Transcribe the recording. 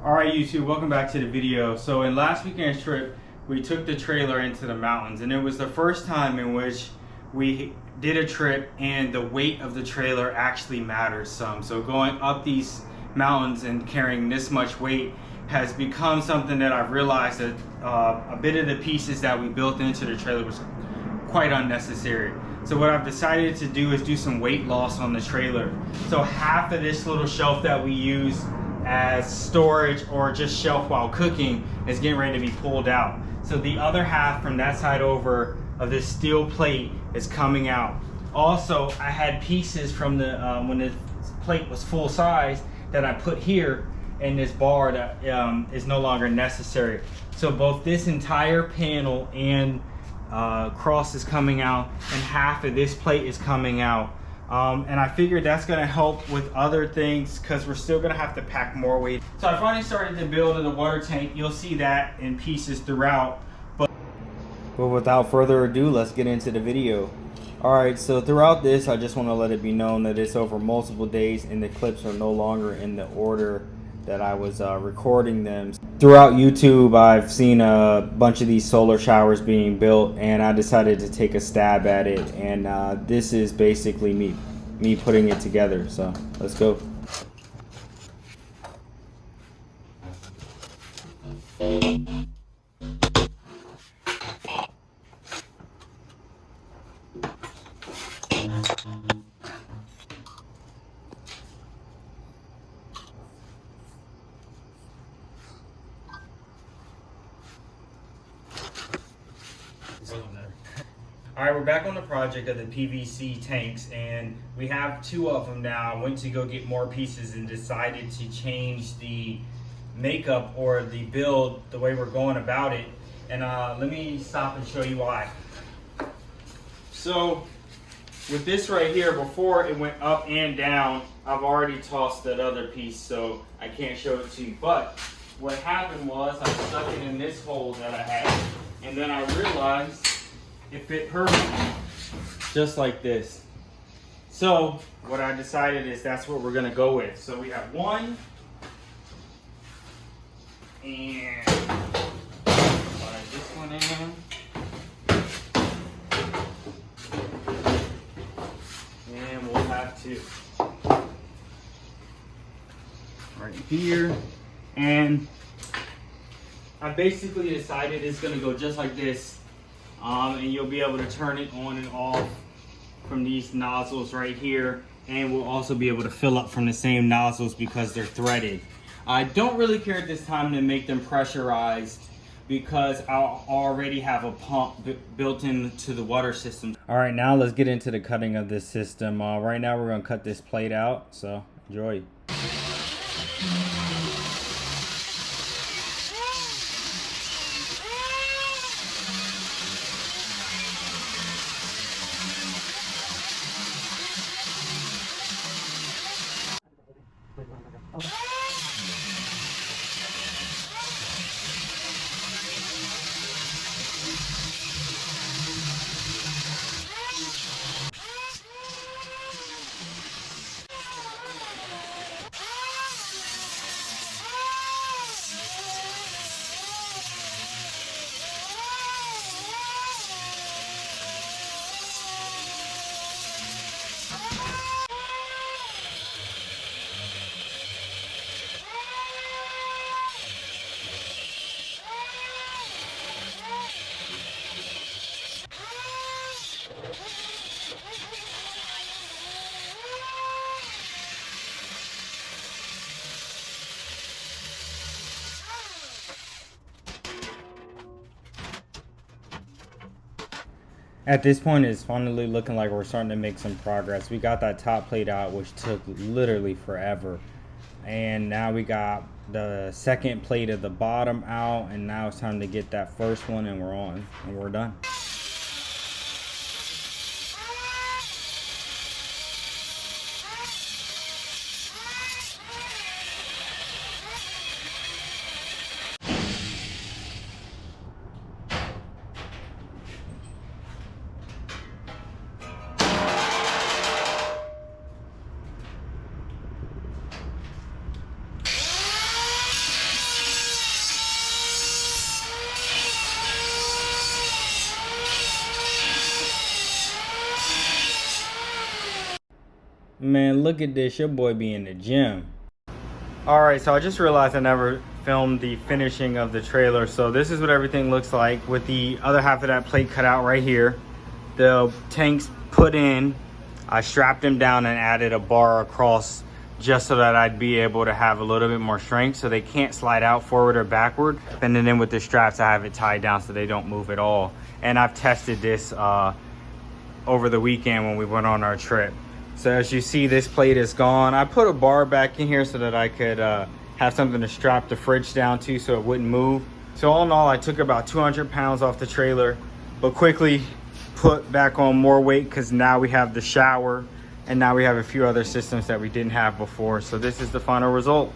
Alright YouTube, welcome back to the video. So in last weekend's trip, we took the trailer into the mountains, and it was the first time in which we did a trip and the weight of the trailer actually matters some. So going up these mountains and carrying this much weight has become something that I've realized that a bit of the pieces that we built into the trailer was quite unnecessary. So what I've decided to do is do some weight loss on the trailer. So half of this little shelf that we use as storage or just shelf while cooking is getting ready to be pulled out. So the other half from that side over of this steel plate is coming out. Also, I had pieces from the when the plate was full size that I put here in this bar that is no longer necessary. So both this entire panel and cross is coming out, and half of this plate is coming out. And I figured that's gonna help with other things because we're still gonna have to pack more weight. So I finally started to build the water tank. You'll see that in pieces throughout. But without further ado, let's get into the video. Alright, so throughout this, I just want to let it be known that it's over multiple days and the clips are no longer in the order that I was recording them. Throughout YouTube, I've seen a bunch of these solar showers being built, and I decided to take a stab at it, and this is basically me putting it together. So let's go. Alright, we're back on the project of the PVC tanks, and we have two of them now. I went to go get more pieces and decided to change the makeup or the build, the way we're going about it. And let me stop and show you why. So with this right here, before it went up and down, I've already tossed that other piece, so I can't show it to you. But what happened was I stuck it in this hole that I had, and then I realized it fit perfectly, just like this. So what I decided is that's what we're gonna go with. So we have one, and slide this one in, and we'll have two right here. And I basically decided it's gonna go just like this. And you'll be able to turn it on and off from these nozzles right here, and we'll also be able to fill up from the same nozzles because they're threaded. I don't really care at this time to make them pressurized because I'll already have a pump built into the water system. All right, now let's get into the cutting of this system. Right now we're gonna cut this plate out, so enjoy. At this point, it's finally looking like we're starting to make some progress. We got that top plate out, which took literally forever. And now we got the second plate of the bottom out, and now it's time to get that first one, and we're on, and we're done. Man, look at this. Your boy be in the gym. Alright, so I just realized I never filmed the finishing of the trailer. So this is what everything looks like with the other half of that plate cut out right here. The tanks put in. I strapped them down and added a bar across just so that I'd be able to have a little bit more strength so they can't slide out forward or backward. And then with the straps, I have it tied down so they don't move at all. And I've tested this over the weekend when we went on our trip. So as you see, this plate is gone. I put a bar back in here so that I could have something to strap the fridge down to so it wouldn't move. So all in all, I took about 200 pounds off the trailer, but quickly put back on more weight because now we have the shower and now we have a few other systems that we didn't have before. So this is the final result.